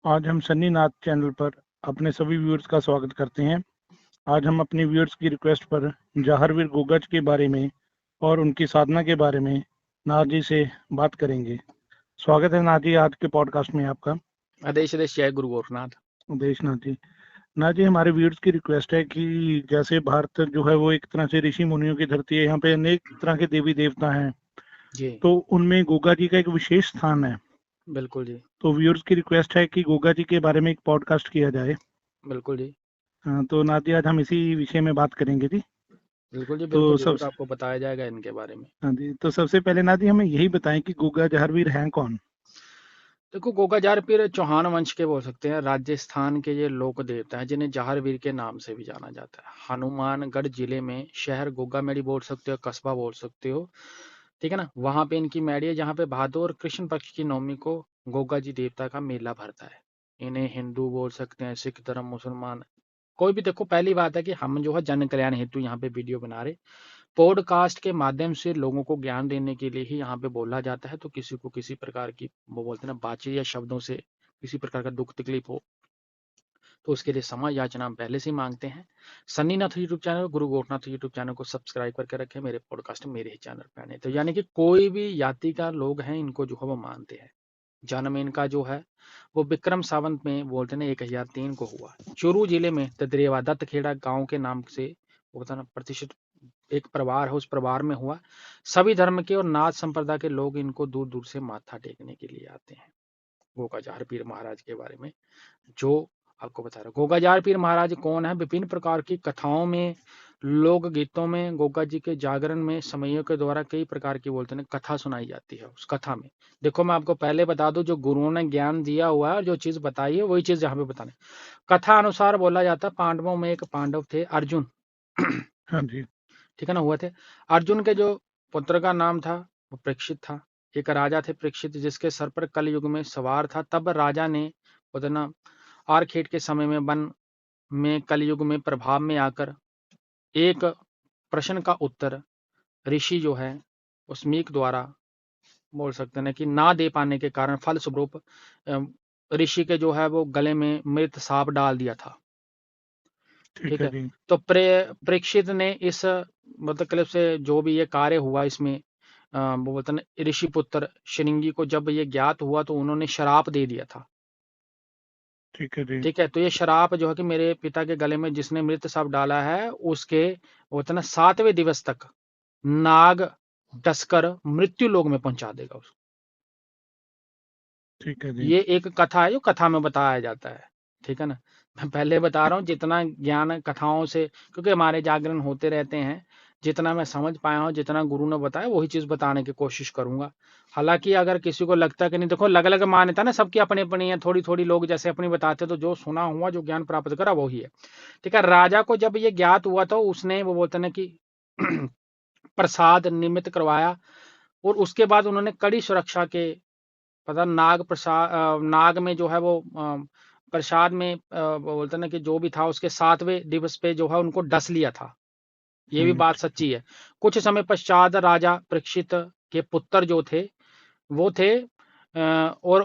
आज हम सन्नी नाथ चैनल पर अपने सभी व्यूअर्स का स्वागत करते हैं। आज हम अपने व्यूअर्स की रिक्वेस्ट पर जहारवीर गोगज के बारे में और उनकी साधना के बारे में नाथ जी से बात करेंगे। स्वागत है नाथ जी आज के पॉडकास्ट में आपका। आदेश आदेश जय गुरु गोरखनाथ। उदेश नाथ जी हमारे व्यूअर्स की रिक्वेस्ट है कि जैसे भारत जो है वो एक तरह से ऋषि मुनियों की धरती है, यहाँ पे अनेक तरह के देवी देवता हैं, जी तो उनमें गोगा जी का एक विशेष स्थान है। बिल्कुल जी। तो व्यूअर्स की रिक्वेस्ट है कि गोगा जी के बारे में एक पॉडकास्ट किया जाए। बिल्कुल जी। हाँ, तो नाथ जी आज हम इसी विषय में बात करेंगे जी। बिल्कुल जी, तो बिल्कुल सब ज़रूर आपको बताया जाएगा इनके बारे में। हाँ जी, तो सबसे पहले नाथ जी हमें यही बताएं कि गोगा जहारवीर हैं कौन? देखो, गोगा जारपीर चौहान वंश के बोल सकते हैं, राजस्थान के ये लोक देवता हैं जिन्हें जहारवीर के नाम से भी जाना जाता है। हनुमानगढ़ जिले में शहर गोगामेड़ी बोल सकते हो, कस्बा बोल सकते हो, ठीक है ना। वहां पे इनकी मैडी है जहाँ पे भादो और कृष्ण पक्ष की नवमी को गोगा जी देवता का मेला भरता है। इन्हें हिंदू बोल सकते हैं, सिख धर्म, मुसलमान, कोई भी। देखो, पहली बात है कि हम जो है जन कल्याण हेतु यहाँ पे वीडियो बना रहे, पॉडकास्ट के माध्यम से लोगों को ज्ञान देने के लिए ही यहाँ पे बोला जाता है। तो किसी को किसी प्रकार की, वो बोलते हैं ना, बातचीत या शब्दों से किसी प्रकार का दुख तकलीफ हो तो उसके लिए क्षमा याचना हम पहले से ही मांगते हैं। सन्नी नाथ यूट्यूब चैनल, गुरु गोरखनाथ यूट्यूब चैनल को सब्सक्राइब करके रखें। मेरे पॉडकास्ट मेरे ही चैनल पे आने, तो यानी कि कोई भी जाति का लोग हैं, इनको जो है वो मानते हैं। जन्म इनका जो है वो विक्रम सावंत में बोलते हैं 1003 को हुआ। चूरू जिले में तद्रेवा दत्तखेड़ा गांव के नाम से वो बताना प्रतिष्ठित एक परिवार है, उस परिवार में हुआ। सभी धर्म के और नाथ संप्रदाय के लोग इनको दूर दूर से माथा टेकने के लिए आते हैं। गोगाजार पीर महाराज के बारे में जो आपको बता रहा, गोगाजार पीर महाराज कौन है? विभिन्न प्रकार की कथाओं में, लोक गीतों में, गोगा जी के जागरण में समयों के द्वारा कई प्रकार की बोलते हैं कथा सुनाई जाती है। उस कथा में देखो, मैं आपको पहले बता दूं, जो गुरुओं ने ज्ञान दिया हुआ है और जो चीज बताई है वही चीज यहाँ पे बताने। कथा अनुसार बोला जाता, पांडवों में एक पांडव थे, अर्जुन। हाँ जी। ठीक है ना, हुए थे। अर्जुन के जो पुत्र का नाम था वो परीक्षित था। एक राजा थे परीक्षित, जिसके सर पर कलयुग में सवार था। तब राजा ने उतना आरखेट के समय में वन में कलयुग में प्रभाव में आकर एक प्रश्न का उत्तर ऋषि जो है उसमीक द्वारा बोल सकते हैं कि ना दे पाने के कारण फल स्वरूप ऋषि के जो है वो गले में मृत सांप डाल दिया था। ठीक ठीक है है। जी। तो परीक्षित ने इस मतलब से जो भी ये कार्य हुआ इसमें वो बोलते हैं ऋषि पुत्र श्रृंगी को जब ये ज्ञात हुआ तो उन्होंने शराप दे दिया था। ठीक है जी। ठीक है, तो ये शराप जो है कि मेरे पिता के गले में जिसने मृत सांप डाला है उसके बोलते ना 7वें दिवस तक नाग डसकर मृत्यु लोक में पहुंचा देगा उसको। ठीक है जी। ये एक कथा है जो कथा में बताया जाता है। ठीक है ना, मैं पहले बता रहा हूँ जितना ज्ञान कथाओं से, क्योंकि हमारे जागरण होते रहते हैं, जितना मैं समझ पाया हूँ, जितना गुरु ने बताया वही चीज बताने की कोशिश करूंगा। हालांकि अगर किसी को लगता है कि नहीं, देखो अलग अलग मान्यता ना, सबकी अपनी अपनी है, थोड़ी थोड़ी लोग जैसे अपनी बताते, तो जो सुना हुआ जो ज्ञान प्राप्त करा वही है। ठीक है, राजा को जब ये ज्ञात हुआ तो उसने वो बोलते ना कि प्रसाद निमित्त करवाया, और उसके बाद उन्होंने कड़ी सुरक्षा के पता नाग प्रसाद नाग में जो है वो प्रसाद में वो बोलते ना कि जो भी था उसके 7वें दिवस पे जो है उनको डस लिया था। ये भी बात सच्ची है। कुछ समय पश्चात राजा परीक्षित के पुत्र जो थे वो थे और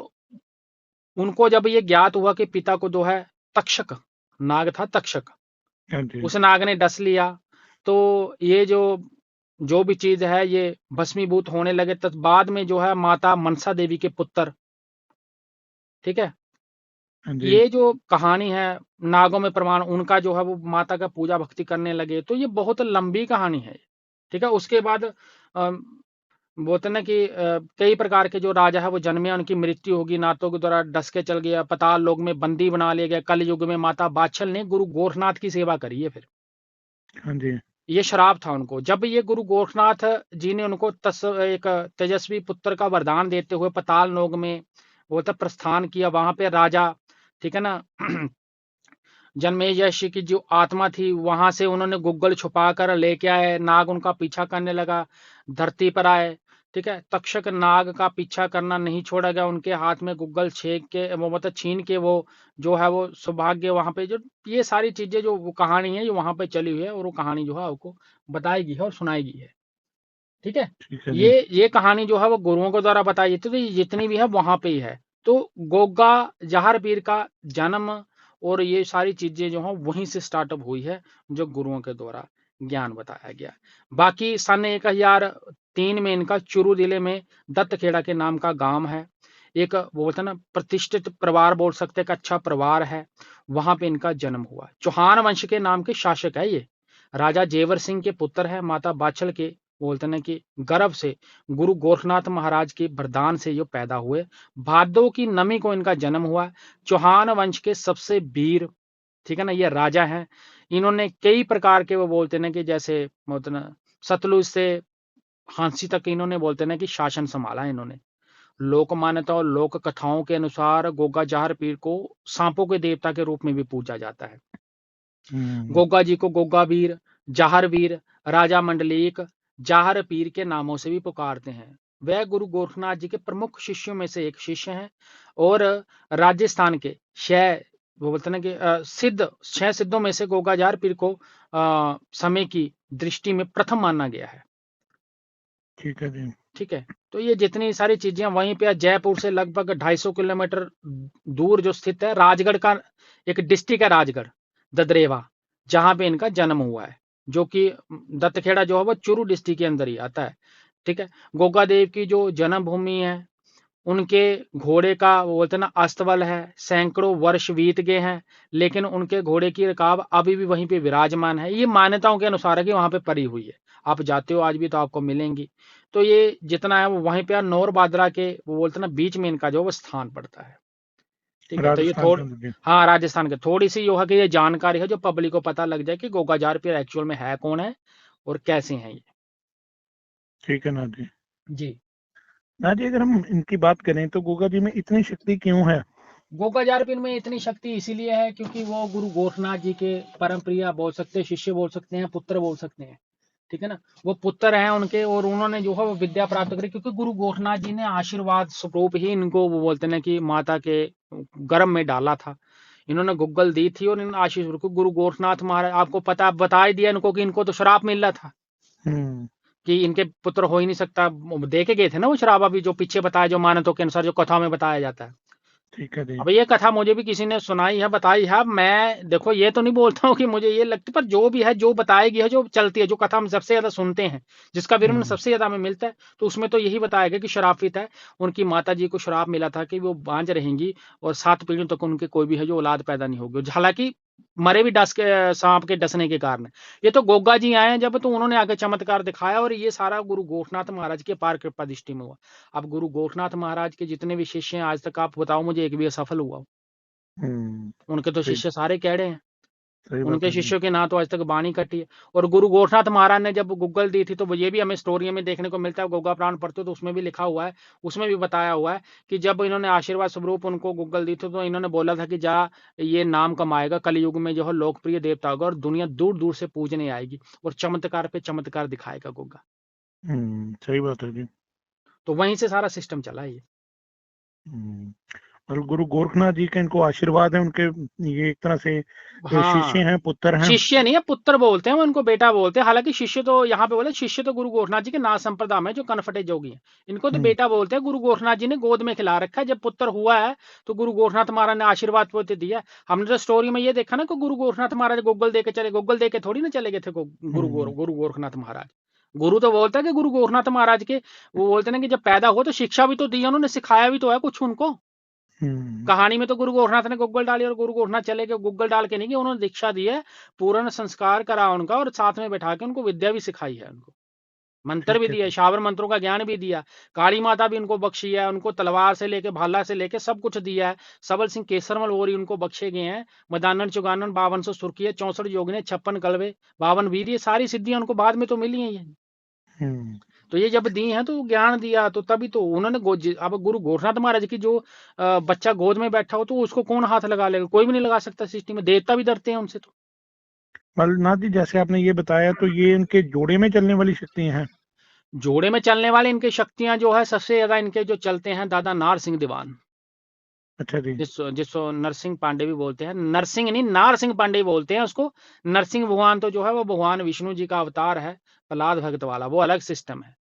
उनको जब ये ज्ञात हुआ कि पिता को जो है तक्षक नाग था, तक्षक, हाँ जी। उस नाग ने डस लिया, तो ये जो जो भी चीज है ये भस्मीभूत होने लगे। तब बाद में जो है माता मनसा देवी के पुत्र, ठीक है, हाँ जी। ये जो कहानी है नागों में प्रमाण उनका जो है वो माता का पूजा भक्ति करने लगे, तो ये बहुत लंबी कहानी है। ठीक है, उसके बाद बोलते ना कि कई प्रकार के जो राजा है वो जन्मे, उनकी मृत्यु होगी, नातों के द्वारा डस के चल गया, पताल लोक में बंदी बना लिया गया। कल युग में माता बाछल ने गुरु गोरखनाथ की सेवा करी है। फिर हाँ जी। ये शराब था उनको, जब ये गुरु गोरखनाथ जी ने उनको एक तेजस्वी पुत्र का वरदान देते हुए पताल लोक में वो तब प्रस्थान किया। वहां पे राजा, ठीक है ना, जन्मेजय की जो आत्मा थी वहां से उन्होंने गुग्गल छुपा कर लेके आए, नाग उनका पीछा करने लगा, धरती पर आए। ठीक है, तक्षक नाग का पीछा करना नहीं छोड़ा गया, उनके हाथ में गुग्गल छेक के वो मतलब छीन के वो जो है वो सौभाग्य वहां पे जो ये सारी चीजें जो वो कहानी है जो वहां पे चली हुई है, और वो कहानी जो है आपको बताएगी है और सुनाएगी है। ठीक है, ठीक है जी। ये कहानी जो है वो गुरुओं के द्वारा बताई जाती है, तो ये जितनी भी है वहां पे ही है। तो गोगा जहार पीर का जन्म और ये सारी चीजें जो हैं वहीं से स्टार्टअप हुई है, जो गुरुओं के द्वारा ज्ञान बताया गया। बाकी सन 1003 में इनका चुरू जिले में दत्तखेड़ा के नाम का गांव है, एक वो बोलते हैं ना प्रतिष्ठित परिवार बोल सकते हैं, एक अच्छा परिवार है, वहां पे इनका जन्म हुआ। चौहान वंश के नाम के शासक है ये, राजा जेवर सिंह के पुत्र है, माता बाछल के बोलते हैं कि गर्भ से गुरु गोरखनाथ महाराज के वरदान से ये पैदा हुए। भादो की नमी को इनका जन्म हुआ। चौहान वंश के सबसे वीर, ठीक है ना, ये राजा हैं। इन्होंने कई प्रकार के वो बोलते हैं कि जैसे बोलते ना सतलुज से हांसी तक इन्होंने बोलते ना कि शासन संभाला इन्होंने। लोक मान्यता और लोक कथाओं के अनुसार गोगा जाहर पीर को सांपों के देवता के रूप में भी पूजा जाता है। गोगा जी को गोगा वीर, जाहर वीर, राजा मंडलीक, जाहर पीर के नामों से भी पुकारते हैं। वह गुरु गोरखनाथ जी के प्रमुख शिष्यों में से एक शिष्य हैं और राजस्थान के वो बोलते ना कि सिद्ध 6 सिद्धों में से गोगा जाहर पीर को समय की दृष्टि में प्रथम माना गया है। ठीक है जी। ठीक है, तो ये जितनी सारी चीजें वहीं पे जयपुर से लगभग 250 किलोमीटर दूर जो स्थित है, राजगढ़ का एक डिस्ट्रिक्ट है राजगढ़, ददरेवा, जहां पे इनका जन्म हुआ है, जो कि दत्तखेड़ा जो है वो चूरू डिस्ट्रिक्ट के अंदर ही आता है। ठीक है, गोगा देव की जो जन्मभूमि है, उनके घोड़े का वो बोलते ना अस्तबल है, सैकड़ों वर्ष बीत गए हैं, लेकिन उनके घोड़े की रकाब अभी भी वहीं पे विराजमान है। ये मान्यताओं के अनुसार है कि वहां पे पड़ी हुई है, आप जाते हो आज भी तो आपको मिलेंगी। तो ये जितना है वो वहीं पे नौर बादरा के वो बोलते ना बीच में इनका जो वो स्थान पड़ता है। ठीक है, तो ये राजस्थान के अंदर जी। हाँ राजस्थान के थोड़ी सी जो है कि ये जानकारी है जो पब्लिक को पता लग जाए कि गोगा जार पीर एक्चुअल में है कौन है और कैसे हैं ये। ठीक है नाथ जी। जी, नाथ जी, अगर हम इनकी बात करें तो गोगा जी में इतनी शक्ति क्यों है? गोगा जार पीर में इतनी शक्ति इसीलिए है क्योंकि वो गुरु गोरखनाथ जी के परम प्रिय बोल सकते हैं, शिष्य बोल सकते हैं, पुत्र बोल सकते हैं। ठीक है ना, वो पुत्र हैं उनके और उन्होंने जो है वो विद्या प्राप्त करी, क्योंकि गुरु गोरखनाथ जी ने आशीर्वाद स्वरूप ही इनको वो बोलते हैं कि माता के गर्भ में डाला था। इन्होंने गुग्गल दी थी और इन्होंने आशीष गुरु गोरखनाथ महाराज, आपको पता बता ही दिया इनको कि इनको तो श्राप मिल रहा था हम्म। कि इनके पुत्र हो ही नहीं सकता। दे के गए थे ना वो शराब, अभी जो पीछे बताया, जो मान्यतों के अनुसार जो कथा में बताया जाता है। ठीक है जी। अब ये कथा मुझे भी किसी ने सुनाई है, बताई है। मैं देखो ये तो नहीं बोलता हूँ कि मुझे ये लगती, पर जो भी है, जो बताएगी है, जो चलती है, जो कथा हम सबसे ज्यादा सुनते हैं, जिसका विवरण हम्म। सबसे ज्यादा हमें मिलता है, तो उसमें तो यही बताया गया कि शराफित है, उनकी माता जी को श्राप मिला था कि वो बांझ रहेंगी और 7 पीढ़ियों तक उनके कोई भी है जो औलाद पैदा नहीं होगी, हालांकि मरे भी डस के सांप के डसने के कारण। ये तो गोगा जी आए हैं जब, तो उन्होंने आगे चमत्कार दिखाया और ये सारा गुरु गोरखनाथ महाराज के पार कृपा दृष्टि में हुआ। अब गुरु गोरखनाथ महाराज के जितने भी शिष्य हैं, आज तक आप बताओ मुझे एक भी असफल हुआ हो? हम्म। उनके तो सही। शिष्य सारे कैड़े हैं, सही बात उनके है जी। शिष्यों के ना तो आज तक बाणी कटी है। और गुरु गोरखनाथ महाराज ने जब गुग्गल दी थी, तो वो ये भी हमें स्टोरी में देखने को मिलता है, गोगा पुराण पढ़ते हो तो उसमें भी लिखा हुआ है, उसमें भी बताया हुआ है कि जब इन्होंने आशीर्वाद स्वरूप उनको गुग्गल दी थी, तो इन्होंने बोला था कि जा ये नाम कमाएगा, कलयुग में जो है लोकप्रिय देवता होगा और दुनिया दूर दूर से पूजने आएगी और चमत्कार पे चमत्कार दिखाएगा गोगा। सही बात है जी। तो वहीं से सारा सिस्टम चला है ये। हम्म। और गुरु गोरखनाथ जी का इनको आशीर्वाद है उनके, ये एक तरह से शिष्य हाँ, हैं, पुत्र हैं। शिष्य नहीं है, पुत्र बोलते हैं, वो उनको बेटा बोलते हैं। हालांकि शिष्य तो यहाँ पे बोले, शिष्य तो गुरु गोरखनाथ जी के नाथ संप्रदाय में जो कनफटे जोगी हैं, इनको तो हम्म। बेटा बोलते हैं। गुरु गोरखनाथ जी ने गोद में खिला रखा है, जब पुत्र हुआ है तो गुरु गोरखनाथ महाराज ने आशीर्वाद पोते दिया। हमने तो स्टोरी में ये देखा ना कि गुरु गोरखनाथ महाराज गोगल दे के चले, गोगल दे के थोड़ी ना चले गए थे हम्म। गुरु गोरखनाथ महाराज। गुरु तो बोलता है कि गुरु गोरखनाथ महाराज के वो बोलते हैं कि जब पैदा हुआ तो शिक्षा भी तो दी, उन्होंने सिखाया भी तो है कुछ उनको। हम्म। कहानी में तो गुरु गोरखनाथ ने गुग्गल डाली और गुरु गोरखनाथ चले गए, गुग्गल डाल के नहीं गए, उन्होंने दीक्षा दी है, पूर्ण संस्कार करा उनका और साथ में बैठा के उनको विद्या भी सिखाई है, उनको मंत्र भी ठीक है दिया, जी। शावर मंत्रों का ज्ञान भी दिया। काली माता भी उनको बख्शी है, उनको तलवार से लेके भाला से लेके सब कुछ दिया है। सबल सिंह केसरमल वोरी उनको बख्शे गए हैं। मदानन चुगानन 5200 सुर्खी है, 64 योगिने, 56 कलवे, 52 वीर, ये सारी सिद्धियां उनको बाद में तो मिली है ये। हम्म। तो ये जब दी हैं तो ज्ञान दिया, तो तभी तो उन्होंने अब गुरु गोरखनाथ महाराज की जो बच्चा गोद में बैठा हो तो उसको कौन हाथ लगा लेगा? कोई भी नहीं लगा सकता सृष्टि में, देवता भी डरते हैं उनसे तो। मल्लनाथ जी, जैसे आपने ये बताया, तो ये इनके जोड़े में चलने वाली शक्तियां हैं। जोड़े में चलने वाले इनकी शक्तियां जो है, सबसे ज्यादा इनके जो चलते हैं दादा नार सिंह दीवान, अच्छा जी। जिसको नरसिंह पांडे भी बोलते हैं, नरसिंह नहीं नार सिंह पांडे बोलते हैं उसको। नरसिंह भगवान तो जो है वो भगवान विष्णु जी का अवतार है, प्रहलाद भक्त वाला, वो अलग सिस्टम है।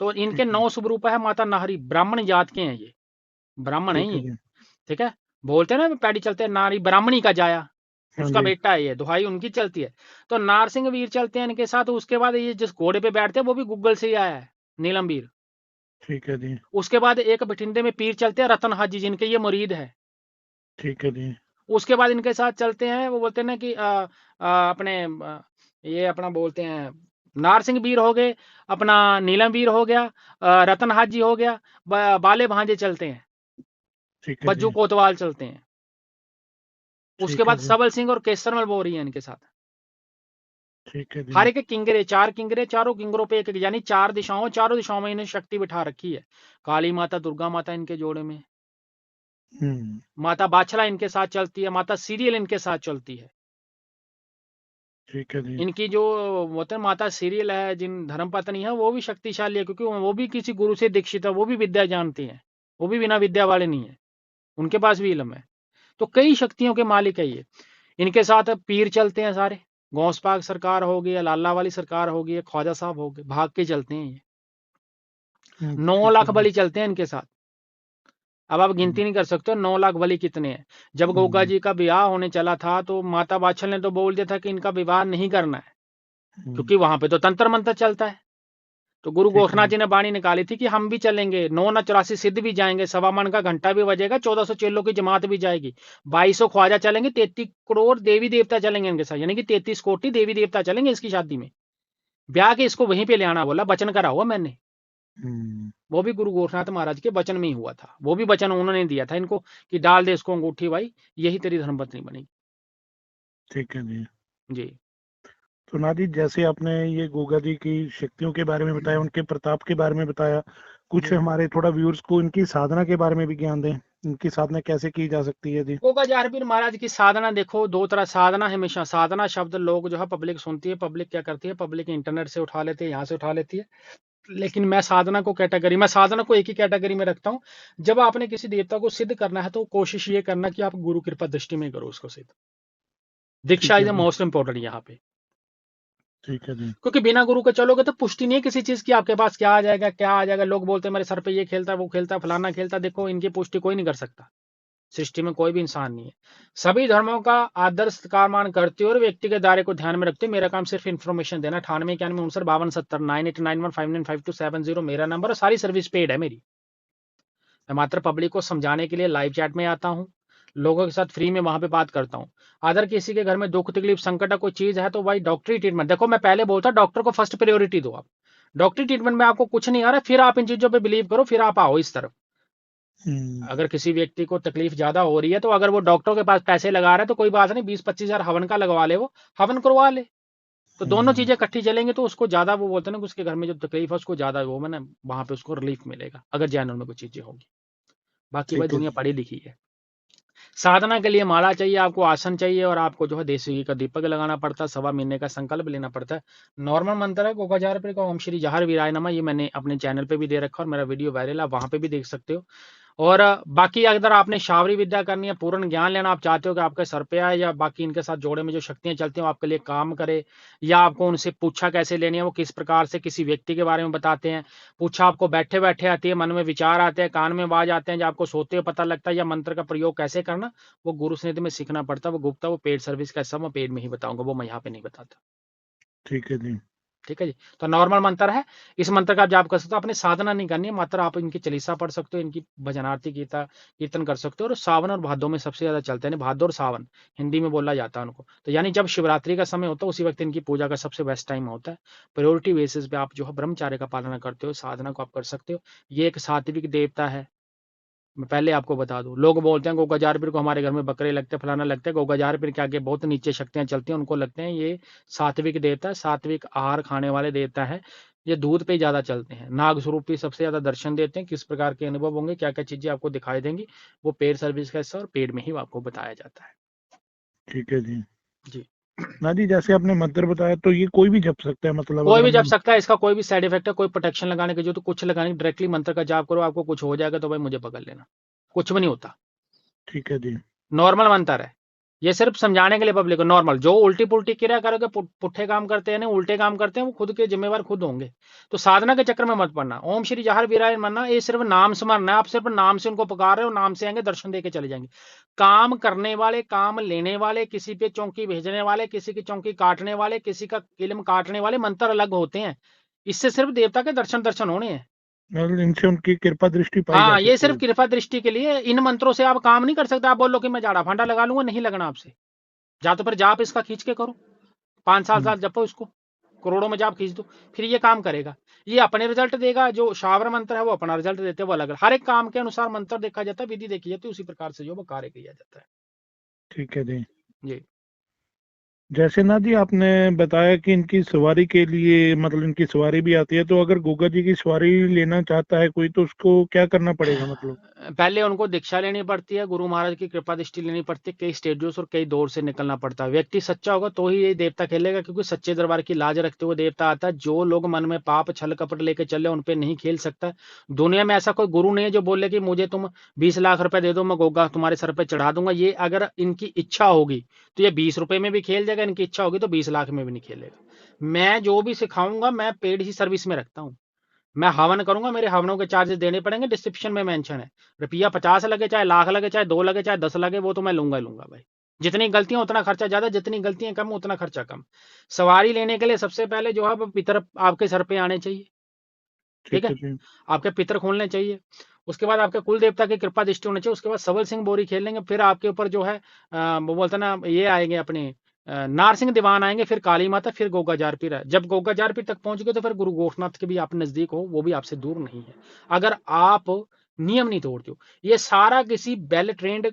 तो इनके ठीक है। 9 स्वरूप है। माता नाहरी ब्राह्मण जात के हैं, ये ब्राह्मण है ठीक है ये। जी। ठीक है, बोलते हैं ना पैडी चलते हैं, नारी ब्राह्मणी का जाया, हाँ उसका जी। बेटा है ये, दुहाई उनकी चलती है। तो नारसिंह वीर चलते हैं इनके साथ। उसके बाद ये जिस घोड़े पे बैठते हैं वो भी गूगल से ही आया है, नीलम वीर। ठीक है जी। उसके बाद एक बठिंडे में पीर चलते हैं, रतन हाजी, जिनके ये मुरीद है। ठीक है जी। उसके बाद इनके साथ चलते हैं, वो बोलते हैं ना कि ये अपना बोलते हैं नारसिंह वीर हो गए, अपना नीलम वीर हो गया, रतन हाजी हो गया, बाले भांजे चलते हैं, ठीक है बज्जू जी। कोतवाल चलते हैं। उसके ठीक है बाद जी। सबल सिंह और केसरमल बोरी है इनके साथ। ठीक है जी। हर एक किंगरे, चार किंगरे, चारों किंगरों पे एक, यानी चार दिशाओं, चारों दिशाओं में इन्हें शक्ति बिठा रखी है। काली माता, दुर्गा माता इनके जोड़े में, हम्म। माता बाछला इनके साथ चलती है, माता सीरियल इनके साथ चलती है। ठीक है जी। इनकी जो होते हैं माता सीरियल है, जिन धर्मपत्नी है, वो भी शक्तिशाली है, क्योंकि वो भी किसी गुरु से दीक्षित है, वो भी विद्या जानती है, वो भी बिना विद्या वाले नहीं है, उनके पास भी इल्म है। तो कई शक्तियों के मालिक है ये। इनके साथ पीर चलते हैं सारे, गौस पाक सरकार हो गई, लाला वाली सरकार हो गई, ख्वाजा साहब हो गए, भाग के चलते हैं ये। 9 ठीक है लाख जी। बलि चलते हैं इनके साथ। अब आप गिनती हम्म। नहीं कर सकते 9 लाख बलि कितने हैं। जब गोगा हम्म। जी का विवाह होने चला था तो माता बाछल ने तो बोल दिया था कि इनका विवाह नहीं करना है, हम्म। क्योंकि वहां पे तो तंत्र मंत्र चलता है। तो गुरु ठीक है गोरखनाथ जी। जी ने बाणी निकाली थी कि हम भी चलेंगे, 9 ना 84 सिद्ध भी जाएंगे, सवा मन का घंटा भी बजेगा, 1400 चेलों की जमात भी जाएगी, 2200 ख्वाजा चलेंगे, 33 करोड़ देवी देवता चलेंगे इनके साथ, यानी कि 33 कोटि देवी देवता चलेंगे इसकी शादी में। ब्याह के इसको वहीं पे ले आना बोला, वचन करा हुआ मैंने। हम्म। वो भी गुरु गोरखनाथ महाराज के वचन में ही हुआ था, वो भी वचन उन्होंने दिया था इनको कि डाल दे इसको अंगूठी भाई, यही तेरी धर्मपत्नी बनेगी। ठीक है जी। जी। तो नादी, जैसे आपने ये गोगा जी की शक्तियों के बारे में बताया, उनके प्रताप के बारे में बताया, कुछ जी। हमारे थोड़ा व्यूअर्स को इनकी साधना के बारे में भी ज्ञान दें। इनकी साधना कैसे की जा सकती है जी? गोगा जारपीर महाराज की साधना देखो, दो तरह साधना, हमेशा साधना शब्द लोग जो है पब्लिक सुनती है, पब्लिक क्या करती है, पब्लिक इंटरनेट से उठा लेती है, यहाँ से उठा लेती है। लेकिन मैं साधना को कैटेगरी, मैं साधना को एक ही कैटेगरी में रखता हूँ। जब आपने किसी देवता को सिद्ध करना है तो कोशिश ये करना कि आप गुरु कृपा दृष्टि में करो उसको सिद्ध। दीक्षा ठीक इज है द जी। मोस्ट इंपॉर्टेंट यहाँ पे। ठीक है जी। क्योंकि बिना गुरु के चलोगे तो पुष्टि नहीं है किसी चीज की, आपके पास क्या आ जाएगा क्या आ जाएगा। लोग बोलते हैं मेरे सर पे ये खेलता है, वो खेलता है, फलाना खेलता है, देखो इनकी पुष्टि कोई नहीं कर सकता। सृष्टि में कोई भी इंसान नहीं है। सभी धर्मों का आदर्श मान करते हुए और व्यक्ति के दायरे को ध्यान में रखते हुए मेरा काम सिर्फ इन्फॉर्मेशन देना। 98 91 59 70 989159270 मेरा नंबर, और सारी सर्विस पेड है मेरी। मैं मात्र पब्लिक को समझाने के लिए लाइव चैट में आता हूँ, लोगों के साथ फ्री में वहां पे बात करता हूँ। अगर किसी के घर में दुख तकलीफ संकट कोई चीज है तो भाई डॉक्टरी ट्रीटमेंट, देखो मैं पहले बोलता डॉक्टर को फर्स्ट प्रायोरिटी दो आप। डॉक्टरी ट्रीटमेंट में आपको कुछ नहीं आ रहा, फिर आप इन चीजों पे बिलीव करो, फिर आप आओ इस तरफ। हम्म। अगर किसी व्यक्ति को तकलीफ ज्यादा हो रही है तो अगर वो डॉक्टर के पास पैसे लगा रहा है तो कोई बात नहीं, 20-25 हजार हवन का लगवा ले, वो हवन करवा ले। तो दोनों हम्म। चीजें इकट्ठी चलेंगी तो उसको ज्यादा, वो बोलते हैं ना कि उसके घर में जो तकलीफ है उसको ज्यादा वो मैंने वहां पे उसको रिलीफ मिलेगा, अगर जैनल में कुछ चीजें होगी। बाकी भाई ठीक है दुनिया जी। पढ़ी लिखी है। साधना के लिए माला चाहिए, आपको आसन चाहिए, और आपको जो है देसी घी का दीपक लगाना पड़ता है, 1.25 महीने का संकल्प लेना पड़ता है। नॉर्मल मंत्र है गोगाजार का, ओम श्री जहर वीराय नमः, ये मैंने अपने चैनल पे भी दे रखा और मेरा वीडियो वायरल है, आप वहां पे भी देख सकते हो। और बाकी अगर आपने शावरी विद्या करनी है, पूर्ण ज्ञान लेना, आप चाहते हो कि आपके सर पे आए या बाकी इनके साथ जोड़े में जो शक्तियां चलती हैं वो आपके लिए काम करे, या आपको उनसे पूछा कैसे लेनी है, वो किस प्रकार से किसी व्यक्ति के बारे में बताते हैं। पूछा आपको बैठे बैठे आती है, मन में विचार आते हैं, कान में आवाज आते हैं, जब आपको सोते हुए पता लगता है, या मंत्र का प्रयोग कैसे करना, वो गुरु स्निधि में सीखना पड़ता है। वो गुप्ता, वो पेड सर्विस का सब मैं पेड में ही बताऊंगा, वो मैं यहाँ पे नहीं बताता। ठीक है जी। ठीक है जी। तो नॉर्मल मंत्र है, इस मंत्र का आप जाप कर सकते हो, अपने साधना नहीं करनी है, मात्र आप इनकी चालीसा पढ़ सकते हो, इनकी भजन आरती गीता कीर्तन कर सकते हो। और सावन और भादों में सबसे ज्यादा चलते हैं, भादो और सावन हिंदी में बोला जाता है उनको, तो यानी जब शिवरात्रि का समय होता है उसी वक्त इनकी पूजा का सबसे बेस्ट टाइम होता है। प्रायोरिटी बेसिस पे आप जो है ब्रह्मचार्य का पालना करते हो, साधना को आप कर सकते हो। ये एक सात्विक देवता है, मैं पहले आपको बता दूं। लोग बोलते हैं गोगाजार पीर को हमारे घर में बकरे लगते हैं, फलाना लगता है, गोगाजार पीर के आगे बहुत नीचे शक्तियां चलती हैं, उनको लगते हैं ये सात्विक देवता है, सात्विक आहार खाने वाले देवता है। ये दूध पे ज्यादा चलते हैं, नाग स्वरूपी सबसे ज्यादा दर्शन देते हैं, किस प्रकार के अनुभव होंगे, क्या क्या चीजें आपको दिखाई देंगी, वो पेड सर्विस का हिस्सा और पेड में ही आपको बताया जाता है। ठीक है जी। जी। नादी, जैसे आपने मंत्र बताया, तो ये कोई भी जप सकता है, मतलब कोई अगर भी जप हम। सकता है, इसका कोई भी साइड इफेक्ट है, कोई प्रोटेक्शन लगाने की जो तो कुछ लगाने, डायरेक्टली मंत्र का जाप करो, आपको कुछ हो जाएगा तो भाई मुझे पकड़ लेना, कुछ भी नहीं होता। ठीक है जी। नॉर्मल मंत्र है। ये सिर्फ समझाने के लिए पब्लिक को। नॉर्मल जो उल्टी पुल्टी क्रिया करोगे, पुट्ठे काम करते हैं, उल्टे काम करते हैं, वो खुद के जिम्मेवार खुद होंगे। तो साधना के चक्कर में मत पड़ना। ओम श्री जहर वीराय मरना, ये सिर्फ नाम स्मरण है। आप सिर्फ नाम से उनको पुकार रहे हो, नाम से आएंगे, दर्शन दे के चले जाएंगे। काम करने वाले, काम लेने वाले, किसी पे चौकी भेजने वाले, किसी की चौकी काटने वाले, किसी का इल्म काटने वाले मंत्र अलग होते हैं। इससे सिर्फ देवता के दर्शन दर्शन होने हैं। मतलब इनसे उनकी कृपा दृष्टि पाई जा हाँ, ये सकती सिर्फ है। कृपा दृष्टि के लिए। इन मंत्रों से आप काम नहीं कर सकते। आप बोलो कि मैं झाड़ा फांडा लगा लूंगा, नहीं लगना आपसे। जा तो फिर जाप इसका खींच के करो, 5 साल हम्म, साल जपो इसको, करोड़ों में जाप खींच दो, फिर ये काम करेगा। ये अपने रिजल्ट देगा। जो शावर मंत्र है वो अपना रिजल्ट देते हैं, वो अलग। हर एक काम के अनुसार मंत्र देखा जाता है, विधि देखी जाती है, उसी प्रकार से जो वो कार्य किया जाता है। ठीक है जी। जी। जैसे ना जी आपने बताया कि इनकी सवारी के लिए मतलब इनकी सवारी भी आती है, तो अगर गोगा जी की सवारी लेना चाहता है कोई, तो उसको क्या करना पड़ेगा मतलब? पहले उनको दीक्षा लेनी पड़ती है, गुरु महाराज की कृपा दृष्टि लेनी पड़ती है, कई स्टेजों और कई दौर से निकलना पड़ता है। व्यक्ति सच्चा होगा तो ही ये देवता खेलेगा, क्योंकि सच्चे दरबार की लाज रखते हुए देवता आता है। जो लोग मन में पाप छल कपट लेके चले, उन पे नहीं खेल सकता। दुनिया में ऐसा कोई गुरु नहीं है जो बोले कि मुझे तुम 20 लाख रुपए दे दो, मैं गोगा तुम्हारे सर पे चढ़ा दूंगा। ये अगर इनकी इच्छा होगी तो ये 20 रुपए में भी खेल जाएगा, इनकी इच्छा होगी तो 20 लाख में भी नहीं खेलेगा। मैं जो भी सिखाऊंगा, मैं पेड ही सर्विस में रखता हूँ। मैं हवन करूंगा, मेरे हवनों के चार्जेस देने पड़ेंगे, डिस्क्रिप्शन में मेंशन है। रुपया 50 लगे, चाहे लाख लगे, चाहे 2 लगे, चाहे 10 लगे, वो तो मैं लूंगा ही लूंगा भाई। जितनी गलतियां उतना खर्चा ज्यादा, जितनी गलतियां कम उतना खर्चा कम। सवारी लेने के लिए सबसे पहले जो है वो पितर आपके सर पे आने चाहिए। ठीक ठीक है, है जी। आपके पितर खोलने चाहिए। उसके बाद आपके कुल देवता की कृपा दृष्टि होनी चाहिए। उसके बाद सबल सिंह बोरी खेल लेंगे। फिर आपके ऊपर जो है वो बोलते हैं ना, ये आएंगे अपने नारसिंह दीवान आएंगे, फिर काली माता, फिर गोगा जारपीर है। जब गोगा जारपीर तक पहुंच गए तो फिर गुरु गोरखनाथ के भी आप नजदीक हो, वो भी आपसे दूर नहीं है, अगर आप नियम नहीं तोड़ते हो। ये सारा किसी वेल ट्रेंड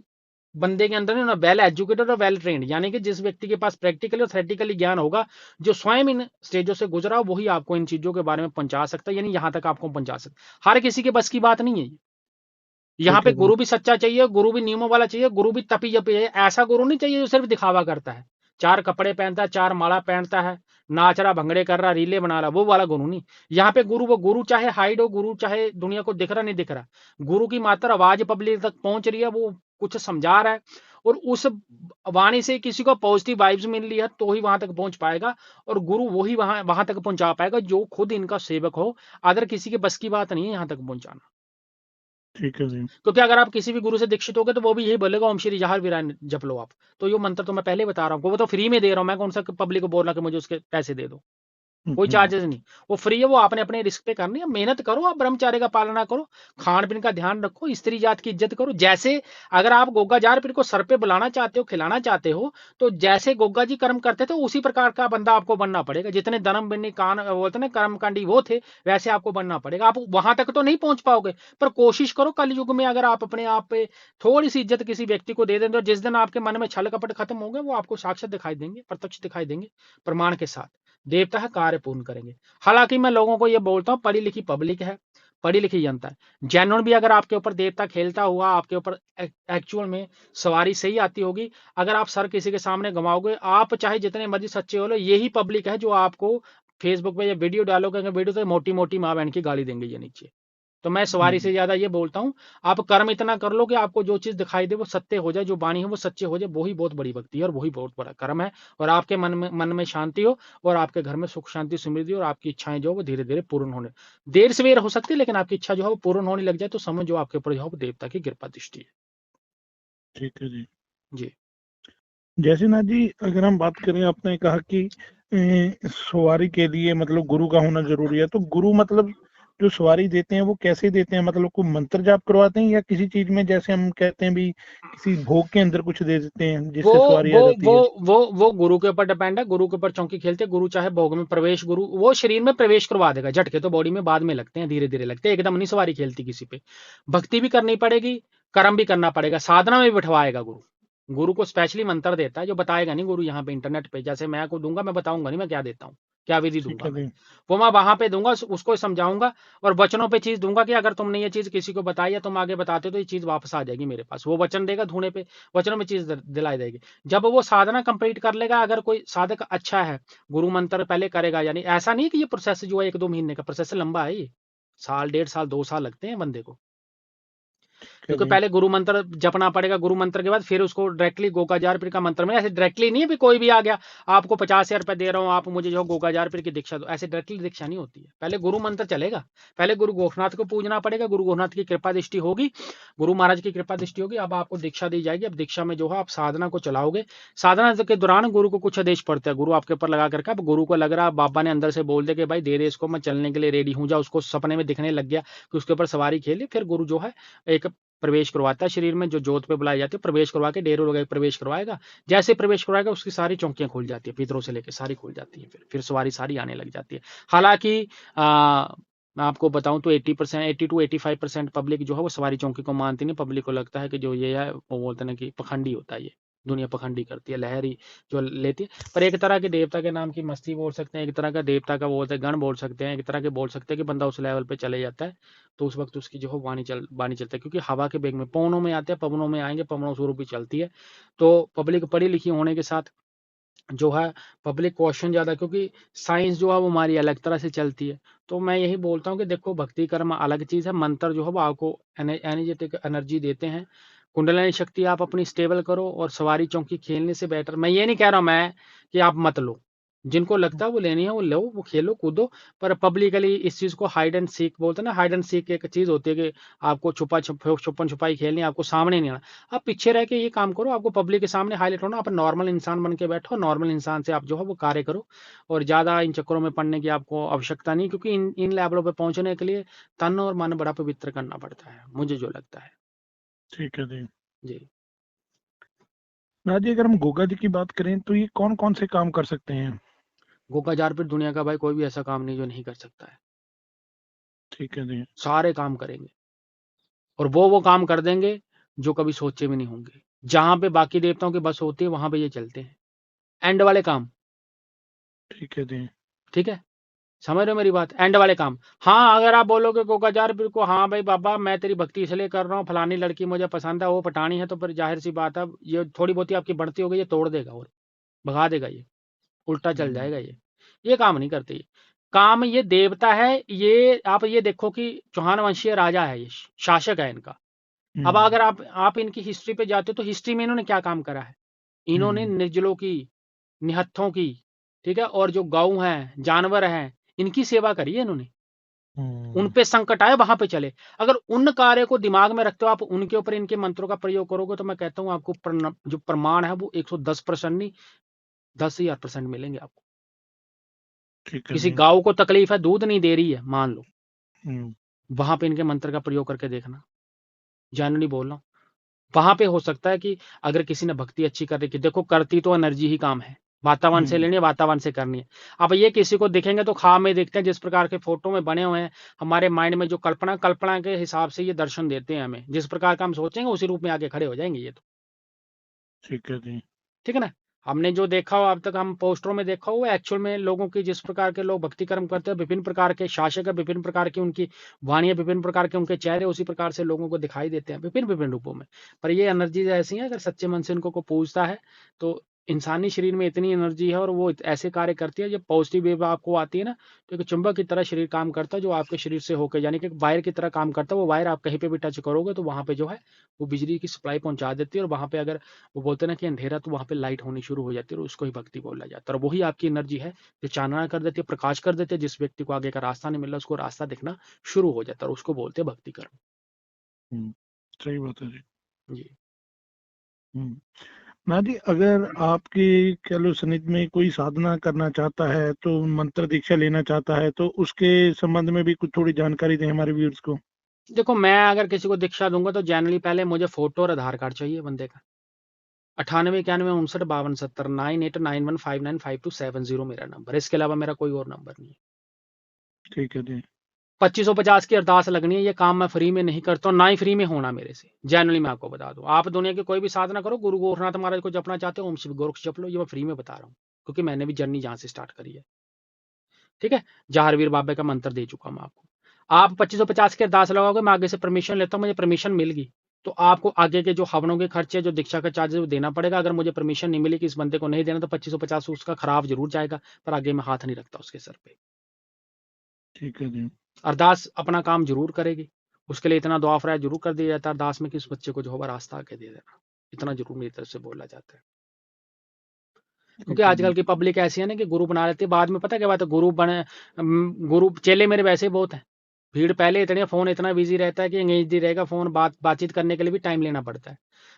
बंदे के अंदर ना, वेल एजुकेटेड और वेल ट्रेंड, यानी कि जिस व्यक्ति के पास प्रैक्टिकली और थ्योरेटिकली ज्ञान होगा, जो स्वयं इन स्टेजों से गुजरा, वही आपको इन चीजों के बारे में पहुंचा सकता है, यानी यहां तक आपको पहुंचा सकता। हर किसी के बस की बात नहीं है। यहाँ ठीक पे है जी। गुरु भी सच्चा चाहिए, गुरु भी नियमों वाला चाहिए, गुरु भी तपी जपी चाहिए। ऐसा गुरु नहीं चाहिए जो सिर्फ दिखावा करता है, 4 कपड़े पहनता है, 4 माला पहनता है, नाच रहा, भंगड़े कर रहा, रीले बना रहा, वो वाला गुरु नहीं। यहाँ पे गुरु, वो गुरु चाहे हाइड हो, गुरु चाहे दुनिया को दिख रहा नहीं दिख रहा, गुरु की मात्र आवाज पब्लिक तक पहुंच रही है, वो कुछ समझा रहा है, और उस वाणी से किसी को पॉजिटिव वाइब्स मिल रही है, तो ही वहां तक पहुंच पाएगा। और गुरु वही वहां वहां तक पहुंचा पाएगा जो खुद इनका सेवक हो। अदर किसी के बस की बात नहीं है यहाँ तक पहुंचाना। ठीक है जी। क्योंकि अगर आप किसी भी गुरु से दीक्षित हो गए तो वो भी यही बोलेगा, ओम श्री जहार वीराय जप लो आप। तो ये मंत्र तो मैं पहले ही बता रहा हूँ, वो तो फ्री में दे रहा हूँ मैं, कौन सा पब्लिक को बोल रहा कि मुझे उसके पैसे दे दो। कोई हम्म। चार्जेस नहीं, वो फ्री है, वो आपने अपने रिस्क पे करनी है। मेहनत करो, आप ब्रह्मचार्य का पालना करो, खान पीन का ध्यान रखो, स्त्री जात की इज्जत करो। जैसे अगर आप गोगा जार पीर को सर पे बुलाना चाहते हो, खिलाना चाहते हो, तो जैसे गोगा जी कर्म करते थे उसी प्रकार का बंदा आपको बनना पड़ेगा। जितने धर्म बिन्नी कान बोलते ना कर्मकांडी वो थे, वैसे आपको बनना पड़ेगा। आप वहां तक तो नहीं पहुंच पाओगे, पर कोशिश करो कलयुग में अगर आप अपने आप पे थोड़ी सी इज्जत किसी व्यक्ति को दे दें, तो जिस दिन आपके मन में छल कपट खत्म होंगे, वो आपको साक्षात दिखाई देंगे, प्रत्यक्ष दिखाई देंगे, प्रमाण के साथ। देवता है, कार्य पूर्ण करेंगे। हालांकि मैं लोगों को यह बोलता हूं, पढ़ी लिखी पब्लिक है, पढ़ी लिखी जनता है, जैनोन भी अगर आपके ऊपर देवता खेलता हुआ आपके ऊपर एक्चुअल में सवारी सही आती होगी, अगर आप सर किसी के सामने घुमाओगे, आप चाहे जितने मर्जी सच्चे हो लो, यही पब्लिक है जो आपको फेसबुक पे या वीडियो डालोगे, वीडियो तो मोटी मोटी माँ बहन की गाली देंगे ये नीचे। तो मैं सवारी से ज्यादा ये बोलता हूँ, आप कर्म इतना कर लो कि आपको जो चीज दिखाई दे वो सत्य हो जाए, जो वाणी है वो सच्चे हो जाए, वही बहुत बड़ी भक्ति है और वही बहुत बड़ा कर्म है। और आपके मन में शांति हो, और आपके घर में सुख शांति समृद्धि, और आपकी इच्छाएं जो वो धीरे धीरे पूर्ण होने, देर सवेर हो सकती है, लेकिन आपकी इच्छा जो है वो पूर्ण होने लग जाए, तो समझ जो आपके ऊपर जो है वो देवता की कृपा दृष्टि है। ठीक है जी। जी। जैसे ना जी अगर हम बात करें, आपने कहा कि सवारी के लिए मतलब गुरु का होना जरूरी है, तो गुरु मतलब जो सवारी देते हैं वो कैसे देते हैं? मतलब कोई मंत्र जाप करवाते हैं या किसी चीज में, जैसे हम कहते हैं भी किसी भोग के अंदर कुछ दे देते हैं वो जिससे सवारी वो आ जाती वो है? वो गुरु के ऊपर डिपेंड है। गुरु के ऊपर चौकी खेलते हैं, गुरु चाहे भोग में प्रवेश, गुरु वो शरीर में प्रवेश करवा देगा। झटके तो बॉडी में बाद में लगते हैं, धीरे धीरे लगते हैं, एकदम नहीं सवारी खेलती किसी पे। भक्ति भी करनी पड़ेगी, कर्म भी करना पड़ेगा, साधना में भी बिठवाएगा गुरु। गुरु को स्पेशली मंत्र देता है, जो बताएगा नहीं गुरु यहाँ पे इंटरनेट पे, जैसे मैं को दूंगा, मैं बताऊंगा नहीं मैं क्या देता हूँ, क्या विधि ठीक दूंगा है मैं, जी। वो मैं वहां पे दूंगा, उसको समझाऊंगा। और वचनों पे चीज दूंगा कि अगर तुमने ये चीज किसी को बताई या तुम आगे बताते हो तो ये चीज वापस आ जाएगी मेरे पास। वो वचन देगा धूने पे, वचनों में चीज दिलाई देगी। जब वो साधना कंप्लीट कर लेगा, अगर कोई साधक अच्छा है, गुरु मंत्र पहले करेगा, यानी ऐसा नहीं कि ये प्रोसेस जो है 1-2 महीने का प्रोसेस, लंबा है ये, साल 1.5 साल 2 साल लगते हैं बंदे को। है क्योंकि जी। पहले गुरु मंत्र जपना पड़ेगा, गुरु मंत्र के बाद फिर उसको डायरेक्टली गोकाजार पीर का मंत्र में, ऐसे डायरेक्टली नहीं है भी कोई भी आ गया आपको 50,000 रुपए दे रहा हूँ आप मुझे जो गोकाजार पीर की दीक्षा दो, ऐसे डायरेक्टली दीक्षा नहीं होती है। पहले गुरु मंत्र चलेगा, पहले गुरु गोरखनाथ को पूजना पड़ेगा, गुरु गोरखनाथ की कृपा दृष्टि होगी, गुरु महाराज की कृपा दृष्टि होगी, अब आपको दीक्षा दी जाएगी। अब दीक्षा में जो है आप साधना को चलाओगे, साधना के दौरान गुरु को कुछ आदेश पड़ते हैं, गुरु आपके ऊपर लगा करके, अब गुरु को लग रहा बाबा ने अंदर से बोल दे कि भाई दे इसको, मैं चलने के लिए रेडी हूँ, जा उसको सपने में दिखने लग गया कि उसके ऊपर सवारी खेली, फिर गुरु जो है एक प्रवेश करवाता है शरीर में, जो जोत पे बुलाई जाती है, प्रवेश करवा के डेरो लगा प्रवेश करवाएगा, जैसे प्रवेश करवाएगा उसकी सारी चौकियां खुल जाती है, भीतरों से लेकर सारी खुल जाती है, फिर सवारी सारी आने लग जाती है। हालांकि मैं आपको बताऊं तो 80% 80 to 85% पब्लिक जो है वो सवारी चौकी को मानती नहीं, पब्लिक को लगता है कि जो ये है वो बोलते हैं कि पखंडी होता है, ये दुनिया पखंडी करती है, लहरी जो लेती है। पर एक तरह के देवता के नाम की मस्ती बोल सकते हैं, एक तरह का देवता का बोलते हैं गण बोल सकते हैं, एक तरह के बोल सकते हैं कि बंदा उस लेवल पे चले जाता है तो उस वक्त उसकी जो है वाणी चलता है, क्योंकि हवा के बेग में पवनों में आते हैं, पवनों में आएंगे, पवनों स्वरूप भी चलती है। तो पब्लिक पढ़ी लिखी होने के साथ जो है पब्लिक क्वेश्चन ज्यादा, क्योंकि साइंस जो है वो हमारी अलग तरह से चलती है। तो मैं यही बोलता हूँ कि देखो भक्ति कर्म अलग चीज है, मंत्र जो है वो आपको एनर्जेटिक एनर्जी देते हैं, कुंडलिनी शक्ति आप अपनी स्टेबल करो, और सवारी चौकी खेलने से बेटर, मैं ये नहीं कह रहा मैं कि आप मत लो, जिनको लगता है वो लेनी है वो लो, वो खेलो कूदो, पर पब्लिकली इस चीज को हाइड एंड सीक बोलते हैं ना, हाइड एंड सीक एक चीज होती है कि आपको छुपन छुपाई खेलनी है, आपको सामने नहीं आना, आप पीछे रह के ये काम करो, आपको पब्लिक के सामने हाईलाइट होना, आप नॉर्मल इंसान बन के बैठो, नॉर्मल इंसान से आप जो है वो कार्य करो, और ज्यादा इन चक्करों में पड़ने की आपको आवश्यकता नहीं, क्योंकि इन लेवलों पे पहुंचने के लिए तन और मन बड़ा पवित्र करना पड़ता है, मुझे जो लगता है। ठीक है जी। जी। राजी, अगर हम गोगा जी की बात करें तो ये कौन कौन से काम कर सकते हैं? गोकाजार पे दुनिया का भाई कोई भी ऐसा काम नहीं जो नहीं कर सकता है, ठीक है जी। सारे काम करेंगे, और वो काम कर देंगे जो कभी सोचे भी नहीं होंगे, जहां पे बाकी देवताओं की बस होती है वहां पे ये चलते हैं, एंड वाले काम। ठीक है जी। ठीक है, समझ रहे हो मेरी बात, एंड वाले काम। हाँ अगर आप बोलोगे कोकाजार पीर को, हाँ भाई बाबा मैं तेरी भक्ति इसलिए कर रहा हूँ, फलानी लड़की मुझे पसंद है, वो पटानी है, तो फिर जाहिर सी बात है ये थोड़ी बहुत ही आपकी बढ़ती होगी, ये तोड़ देगा और भगा देगा, ये उल्टा चल हम्म। जाएगा, ये काम नहीं करते, ये काम, ये देवता है, ये आप ये देखो कि चौहान वंशीय राजा है, ये शासक है इनका। अब हम्म। अगर आप इनकी हिस्ट्री पे जाते हो तो हिस्ट्री में इन्होंने क्या काम करा है, इन्होंने हम्म। निर्जलों की, निहत्थों की, ठीक है, और जो गौ हैं जानवर हैं इनकी सेवा करी है इन्होंने, उन हम्म। पे संकट आए वहां पे चले, अगर उन कार्य को दिमाग में रखते हो आप, उनके ऊपर इनके मंत्रों का प्रयोग करोगे, तो मैं कहता हूं आपको जो प्रमाण है वो 110% नहीं 10,000% मिलेंगे आपको। ठीक है किसी जी। गांव को तकलीफ है, दूध नहीं दे रही है मान लो, हम्म। वहां पे इनके मंत्र का प्रयोग करके देखना, जाननी बोल रहा हूं, वहां पे हो सकता है कि अगर किसी ने भक्ति अच्छी कर रखी, देखो करती तो एनर्जी ही काम है, वातावरण से हम्म। लेनी है, वातावरण से करनी है। अब ये किसी को दिखेंगे तो ख्वाब में देखते हैं, जिस प्रकार के फोटो में बने हुए हैं हमारे माइंड में, जो कल्पना कल्पना के हिसाब से ये दर्शन देते हैं हमें, जिस प्रकार का हम सोचेंगे उसी रूप में आगे खड़े हो जाएंगे ये तो। ठीक है जी। ठीक है ना, हमने जो देखा हो अब तक, हम पोस्टरों में देखा हो, एक्चुअल में लोगों की, जिस प्रकार के लोग भक्ति कर्म करते हैं, विभिन्न प्रकार के शासक है, विभिन्न प्रकार की उनकी वाणियां, विभिन्न प्रकार के उनके चेहरे उसी प्रकार से लोगों को दिखाई देते हैं विभिन्न विभिन्न रूपों में। पर ये एनर्जीज ऐसी हैं, अगर सच्चे मन से इनको को पूजता है तो इंसानी शरीर में इतनी एनर्जी है और वो ऐसे कार्य करती है, जब पॉजिटिव वेव आपको आती है ना, तो एक चुंबक की तरह शरीर काम करता है, जो आपके शरीर से होकर, यानी कि वायर की तरह काम करता है, वो वायर आप कहीं पे भी टच करोगे तो वहां पे जो है वो बिजली की सप्लाई पहुंचा देती है, और वहां पे अगर वो बोलते हैं ना कि अंधेरा, तो वहां पे लाइट होनी शुरू हो जाती है, और उसको ही भक्ति बोला जाता है, और वही आपकी एनर्जी है जो चानना कर देती है, प्रकाश कर देती है, जिस व्यक्ति को आगे का रास्ता नहीं मिल रहा उसको रास्ता दिखना शुरू हो जाता है, और उसको बोलते हैं भक्ति कर्म। हम्म। सही बात है जी। जी। हम्म। नादी, अगर आपके कह लो सनिध में कोई साधना करना चाहता है, तो मंत्र दीक्षा लेना चाहता है, तो उसके संबंध में भी कुछ थोड़ी जानकारी दें हमारे व्यूअर्स को। देखो मैं अगर किसी को दीक्षा दूंगा तो जनरली पहले मुझे फोटो और आधार कार्ड चाहिए बंदे का, 98 91 59 70 9891595270 मेरा नंबर, इसके अलावा मेरा कोई और नंबर नहीं है। ठीक है जी। 2550 की अरदास लगनी है, ये काम मैं फ्री में नहीं करता हूँ, ना ही फ्री में होना मेरे से, जनरली मैं आपको बता दूं, आप दुनिया की कोई भी साधना करो, गुरु गोरखनाथ महाराज को जपना चाहते हो, ओम शिव गोरख जप लो, ये मैं फ्री में बता रहा हूँ, क्योंकि मैंने भी जर्नी जहां से स्टार्ट करी है। ठीक है, जहारवीर बाबा का मंत्र दे चुका हूं मैं आपको, आप 2550 की अरदास लगाओगे, मैं आगे से परमिशन लेता हूँ, मुझे परमिशन मिल गई तो आपको आगे के जो हवनों के खर्चे, जो दीक्षा का चार्जेस वो देना पड़ेगा, अगर मुझे परमिशन नहीं मिली कि इस बंदे को नहीं देना, तो 2550 उसका खराब जरूर जाएगा, पर आगे मैं हाथ नहीं रखता उसके सर पे। ठीक है जी। अरदास अपना काम जरूर करेगी, उसके लिए इतना दुआ फराज जरूर कर दिया जाता है अरदास में कि उस बच्चे को जो है रास्ता आके दे देना, इतना जरूर मेरी तरफ से बोला जाता है। क्योंकि आजकल की पब्लिक ऐसी है ना कि गुरु बना लेती है, बाद में पता क्या बात है, गुरु चेले मेरे वैसे बहुत है, भीड़ पहले इतने, फोन इतना बिजी रहता है कि एंगेज ही रहेगा, फोन बातचीत करने के लिए भी टाइम लेना पड़ता है,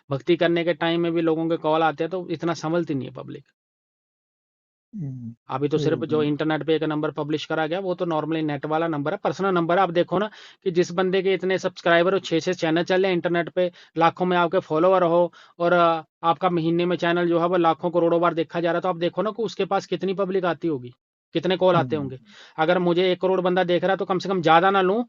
भक्ति करने के टाइम में भी लोगों के कॉल आते हैं, तो इतना संभलती नहीं है पब्लिक। अभी तो सिर्फ जो इंटरनेट पे एक नंबर पब्लिश करा गया वो तो नॉर्मली नेट वाला नंबर है, पर्सनल नंबर है। आप देखो ना कि जिस बंदे के इतने सब्सक्राइबर हो, 6 चैनल चल रहे हैं इंटरनेट पे, लाखों में आपके फॉलोअर हो, और आपका महीने में चैनल जो है वो लाखों करोड़ों बार देखा जा रहा है, तो आप देखो ना कि उसके पास कितनी पब्लिक आती होगी, कितने कॉल आते होंगे। अगर मुझे 1 करोड़ बंदा देख रहा है तो कम से कम ज्यादा ना लूं,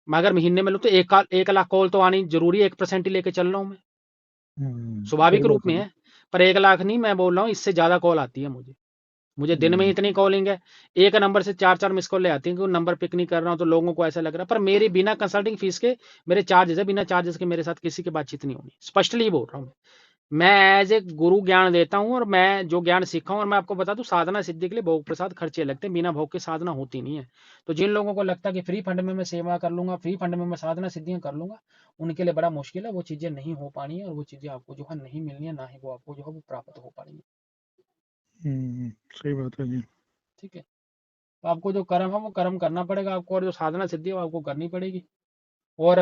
मैं अगर महीने में लूं तो 1 लाख कॉल तो आनी जरूरी है, 1% ही लेके चल रहा हूं मैं, स्वाभाविक रूप में है। पर 1 लाख नहीं, मैं बोल रहा हूँ इससे ज्यादा कॉल आती है मुझे दिन में इतनी कॉलिंग है, एक नंबर से 4 मिस कॉल ले आती है, क्योंकि नंबर पिक नहीं कर रहा हूं तो लोगों को ऐसा लग रहा है। पर मेरे बिना कंसल्टिंग फीस के मेरे चार्जेस है, बिना चार्जेस के मेरे साथ किसी की बातचीत नहीं होनी, स्पष्टली बोल रहा हूं मैं एज ए गुरु ज्ञान देता हूं, और मैं जो ज्ञान सीखा हूं, और मैं आपको बता दूं, साधना सिद्धि के लिए भोग प्रसाद खर्चे लगते हैं, बिना भोग के साधना होती नहीं है। तो जिन लोगों को लगता है कि फ्री फंड में मैं सेवा कर लूंगा, फ्री फंड में मैं साधना सिद्धियां कर लूंगा, उनके लिए बड़ा मुश्किल है, वो चीजें नहीं हो पानी है, और वो चीजें आपको जो है नहीं मिलनी है, ना ही वो आपको जो है वो प्राप्त हो पाएंगी। सही बात है जी। ठीक है, तो आपको जो कर्म है वो कर्म करना पड़ेगा आपको, और जो साधना सिद्धि है वो आपको करनी पड़ेगी, और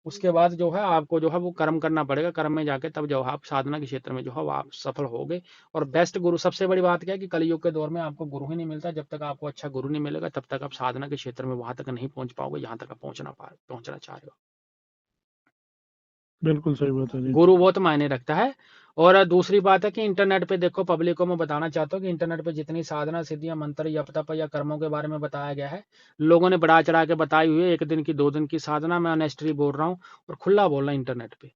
उसके बाद जो है आपको जो है वो कर्म करना पड़ेगा, कर्म में जाके तब जो है आप साधना के क्षेत्र में जो है वो आप सफल होगे। और बेस्ट गुरु, सबसे बड़ी बात क्या है कि कलयुग के दौर में आपको गुरु ही नहीं मिलता, जब तक आपको अच्छा गुरु नहीं मिलेगा तब तक आप साधना के क्षेत्र में वहां तक नहीं पहुंच पाओगे जहां तक आप पहुंचना चाह रहे हो। बिल्कुल सही बात है जी। गुरु बहुत मायने रखता है। और दूसरी बात है कि इंटरनेट पे देखो, पब्लिक को मैं बताना चाहता हूँ कि इंटरनेट पे जितनी साधना सिद्धियां मंत्र जप तप या कर्मों के बारे में बताया गया है, लोगों ने बढ़ा चढ़ा के बताई हुई है, 1 दिन की 2 दिन की साधना, मैं ऑनेस्टली बोल रहा हूँ और खुला बोल रहा हूं इंटरनेट पे।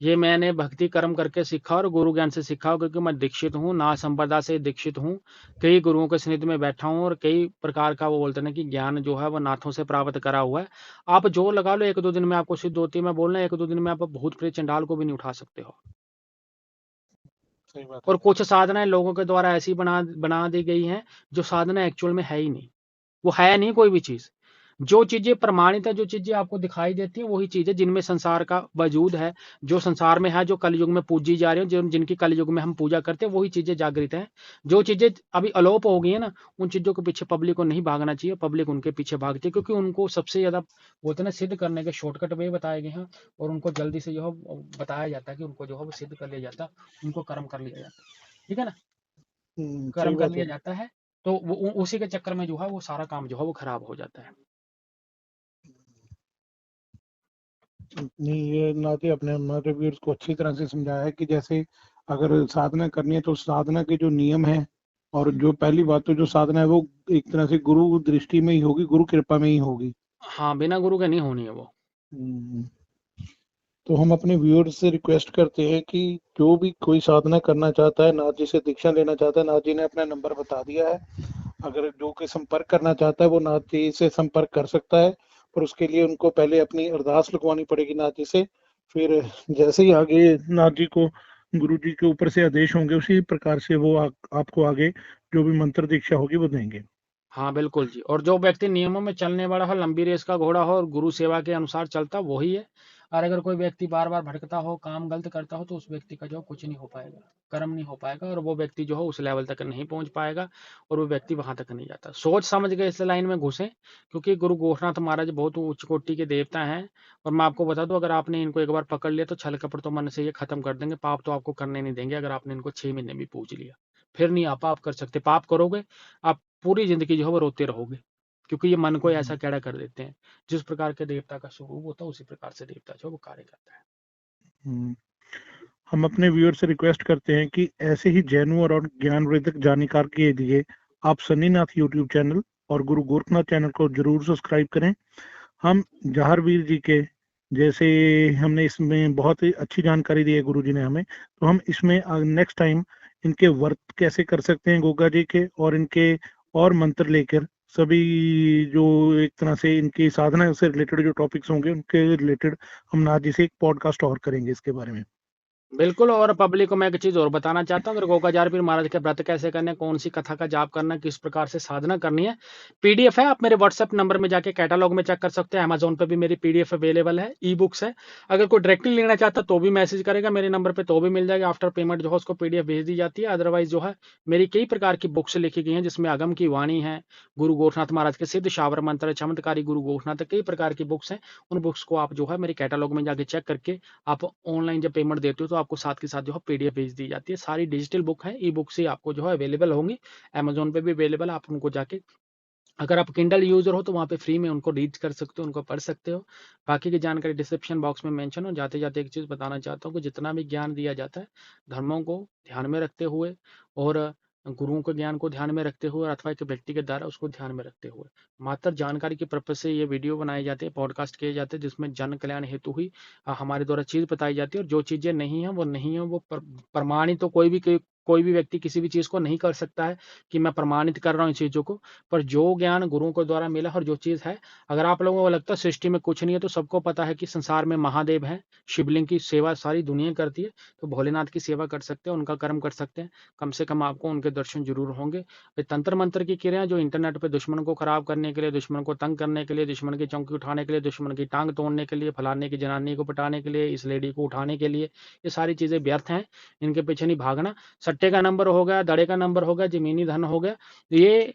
ये मैंने भक्ति कर्म करके सीखा और गुरु ज्ञान से सीखा, क्योंकि मैं दीक्षित हूँ, ना संप्रदा से दीक्षित हूँ, कई गुरुओं के सानिध्य में बैठा हूँ, और कई प्रकार का वो बोलते हैं कि ज्ञान जो है वो नाथों से प्राप्त करा हुआ है। आप जो लगा लो 1-2 दिन में आपको सिद्ध होती है, मैं बोल रहा हूँ 1-2 दिन में आप भूत प्रेत चंडाल को भी नहीं उठा सकते हो। सही बात और है। कुछ साधनाएं लोगों के द्वारा ऐसी बना दी गई हैं जो साधना एक्चुअल में है ही नहीं, वो है नहीं कोई भी चीज। जो चीजें प्रमाणित है, जो चीजें आपको दिखाई देती हैं, वही चीजें जिनमें संसार का वजूद है, जो संसार में है, जो कलयुग में पूजी जा रही है, जिनकी कलयुग में हम पूजा करते हैं, वही चीजें जागृत हैं। जो चीजें अभी अलोप हो गई है ना, उन चीजों के पीछे पब्लिक को नहीं भागना चाहिए, पब्लिक उनके पीछे भागती है, क्योंकि उनको सबसे ज्यादा बोलते हैं ना सिद्ध करने के शॉर्टकट वे बताए गए हैं, और उनको जल्दी से जो है बताया जाता है कि उनको जो है वो सिद्ध कर लिया जाता है, उनको कर्म कर लिया जाता है। ठीक है ना, सही कर्म कर बात लिया है। जाता है, तो वो उसी के चक्कर में जो है वो सारा काम जो है वो खराब हो जाता है। नहीं, ये नाते अपने हमारे व्यूअर्स को अच्छी तरह से समझाया है कि जैसे अगर साधना करनी है तो साधना के जो नियम है, और जो पहली बात तो जो साधना है वो एक तरह से गुरु दृष्टि में ही होगी, गुरु कृपा में ही होगी। हाँ, बिना गुरु के नहीं होनी है वो। हम्म, तो हम अपने व्यूअर्स से रिक्वेस्ट करते हैं कि जो भी कोई साधना करना चाहता है, नाथ जी से दीक्षा लेना चाहता है, नाथ जी ने अपना नंबर बता दिया है, अगर जो कोई संपर्क करना चाहता है वो नाथ जी से संपर्क कर सकता है। पर उसके लिए उनको पहले अपनी अरदास लिखवानी पड़ेगी नाथ जी से, फिर जैसे ही आगे नाथ जी को गुरु जी के ऊपर से आदेश होंगे उसी प्रकार से वो आपको आगे जो भी मंत्र दीक्षा होगी वो देंगे। हाँ बिल्कुल जी, और जो व्यक्ति नियमों में चलने वाला हो, लंबी रेस का घोड़ा हो और गुरु सेवा के अनुसार चलता, वही है। और अगर कोई व्यक्ति बार बार भटकता हो, काम गलत करता हो, तो उस व्यक्ति का जो है कुछ नहीं हो पाएगा, कर्म नहीं हो पाएगा, और वो व्यक्ति जो है उस लेवल तक नहीं पहुंच पाएगा, और वो व्यक्ति वहां तक नहीं जाता। सोच समझ के इस लाइन में घुसे, क्योंकि गुरु गोरखनाथ महाराज बहुत उच्च कोटि के देवता हैं। और मैं आपको बता दूं, अगर आपने इनको एक बार पकड़ लिया तो छल कपट तो मन से ये खत्म कर देंगे, पाप तो आपको करने नहीं देंगे। अगर आपने इनको 6 महीने भी पूज लिया, फिर नहीं आप पाप कर सकते। पाप करोगे आप पूरी जिंदगी जो है वो रोते रहोगे, क्योंकि ये मन को ऐसा कैड़ा कर देते हैं। जिस प्रकार के देवता का स्वरूप होता है उसी प्रकार से देवता जो है वो कार्य करता है। हम्म, हम अपने व्यूअर से रिक्वेस्ट करते हैं कि ऐसे ही जैनों और ज्ञानवर्धक जानकारी के लिए आप सन्नीनाथ यूट्यूब चैनल और गुरु गोरखनाथ चैनल को जरूर सब्सक्राइब करें। हम जहारवीर जी के जैसे हमने इसमें बहुत ही अच्छी जानकारी दी है गुरु जी ने हमें, तो हम इसमें नेक्स्ट टाइम इनके व्रत कैसे कर सकते हैं गोगा जी के, और इनके और मंत्र लेकर सभी जो एक तरह से इनकी साधना से रिलेटेड जो टॉपिक्स होंगे उनके रिलेटेड हम नाथ जी से एक पॉडकास्ट और करेंगे इसके बारे में। बिल्कुल। और पब्लिक को मैं एक चीज़ और बताना चाहता हूँ, अगर गोगाचार्य महाराज के व्रत कैसे करने, कौन सी कथा का जाप करना, किस प्रकार से साधना करनी है, पीडीएफ है। आप मेरे व्हाट्सएप नंबर में जाके कैटलॉग में चेक कर सकते हैं। अमेज़न पे भी मेरी पीडीएफ अवेलेबल है, ई-बुक्स है। अगर कोई डायरेक्टली लेना चाहता तो भी मैसेज करेगा मेरे नंबर पे, तो भी मिल जाएगा। आफ्टर पेमेंट जो है उसको पीडीएफ भेज दी जाती है। अदरवाइज़ जो है मेरी कई प्रकार की बुक्स लिखी गई हैं, जिसमें अगम की वाणी है, गुरु गोरखनाथ महाराज के सिद्ध शावर मंत्र, चमत्कारी गुरु गोरखनाथ, कई प्रकार की बुक्स हैं। उन बुक्स को आप जो है मेरे कैटलॉग में जाके चेक करके आप ऑनलाइन जब पेमेंट देते हो तो आपको साथ के साथ जो है पीडीएफ भेज दी जाती है। सारी डिजिटल बुक है, ई बुक से आपको जो है अवेलेबल होंगी। अमेजोन पे भी अवेलेबल है, आप उनको जाके, अगर आप किंडल यूजर हो तो वहाँ पे फ्री में उनको रीड कर सकते हो, उनको पढ़ सकते हो। बाकी की जानकारी डिस्क्रिप्शन बॉक्स में मेंशन हो। जाते जाते एक चीज़ बताना चाहता हूँ कि जितना भी ज्ञान दिया जाता है, धर्मों को ध्यान में रखते हुए और गुरुओं के ज्ञान को ध्यान में रखते हुए अथवा एक व्यक्ति के द्वारा उसको ध्यान में रखते हुए मात्र जानकारी के पर्पज से ये वीडियो बनाई जाती है, पॉडकास्ट किए जाते हैं, जिसमें जन कल्याण हेतु ही हमारे द्वारा चीज़ बताई जाती है। और जो चीज़ें नहीं है वो नहीं है, वो प्रमाणित तो कोई भी व्यक्ति किसी भी चीज़ को नहीं कर सकता है कि मैं प्रमाणित कर रहा हूँ इन चीज़ों को। पर जो ज्ञान गुरुओं के द्वारा मिला और जो चीज़ है, अगर आप लोगों को लगता है सृष्टि में कुछ नहीं है, तो सबको पता है कि संसार में महादेव हैं, शिवलिंग की सेवा सारी दुनिया करती है, तो भोलेनाथ की सेवा कर सकते हैं, उनका कर्म कर सकते हैं, कम से कम आपको उनके दर्शन जरूर होंगे। ये तंत्र मंत्र की क्रियाएं जो इंटरनेट पे दुश्मन को खराब करने के लिए, दुश्मन को तंग करने के लिए, दुश्मन की चौकी उठाने के लिए, दुश्मन की टांग तोड़ने के लिए, फलाने की जनानी को पटाने के लिए, इस लेडी को उठाने के लिए, ये सारी चीजें व्यर्थ हैं। इनके पीछे नहीं भागना। सट्टे का नंबर हो गया, दड़े का नंबर हो गया, जमीनी धन हो गया, ये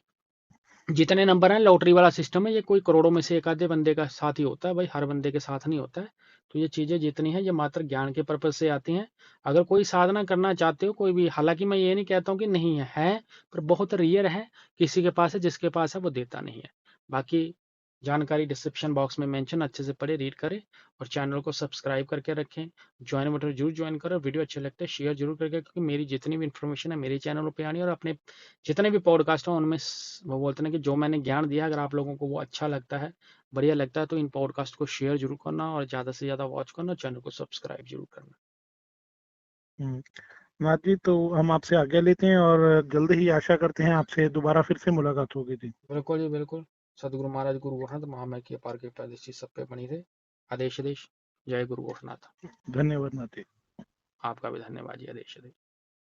जितने नंबर हैं लॉटरी वाला सिस्टम है। ये कोई करोड़ों में से एक आधे बंदे का साथ ही होता है भाई, हर बंदे के साथ नहीं होता है। तो ये चीजें जितनी है ये मात्र ज्ञान के पर्पज से आती हैं। अगर कोई साधना करना चाहते हो कोई भी, हालांकि मैं ये नहीं कहता हूँ कि नहीं है, पर बहुत रेयर है, किसी के पास है, जिसके पास है वो देता नहीं है। बाकी जानकारी डिस्क्रिप्शन बॉक्स में मेंशन, अच्छे से पढ़े, रीड करें और चैनल को सब्सक्राइब करके रखें। ज्वाइन बटन जरूर ज्वाइन करो, वीडियो अच्छे लगते हैं शेयर जरूर करके, क्योंकि मेरी जितनी भी इन्फॉर्मेशन है मेरे चैनल पे आनी है, और अपने जितने भी पॉडकास्ट हैं उनमें वो बोलते हैं कि जो मैंने ज्ञान दिया, अगर आप लोगों को वो अच्छा लगता है, बढ़िया लगता है, तो इन पॉडकास्ट को शेयर जरूर करना और ज़्यादा से ज़्यादा वॉच करना, चैनल को सब्सक्राइब जरूर करना। हम्म, नाथ जी, तो हम आपसे आज्ञा लेते हैं और जल्द ही आशा करते हैं आपसे दोबारा फिर से मुलाकात होगी थी। बिल्कुल जी बिल्कुल। सदगुरु महाराज गुरु गोरखनाथ महामय की अपार कृपा दृष्टि सब पे बनी रहे। आदेश आदेश। जय गुरु गोरखनाथ। धन्यवाद नाथ जी। आपका भी धन्यवाद जी। आदेश आदेश।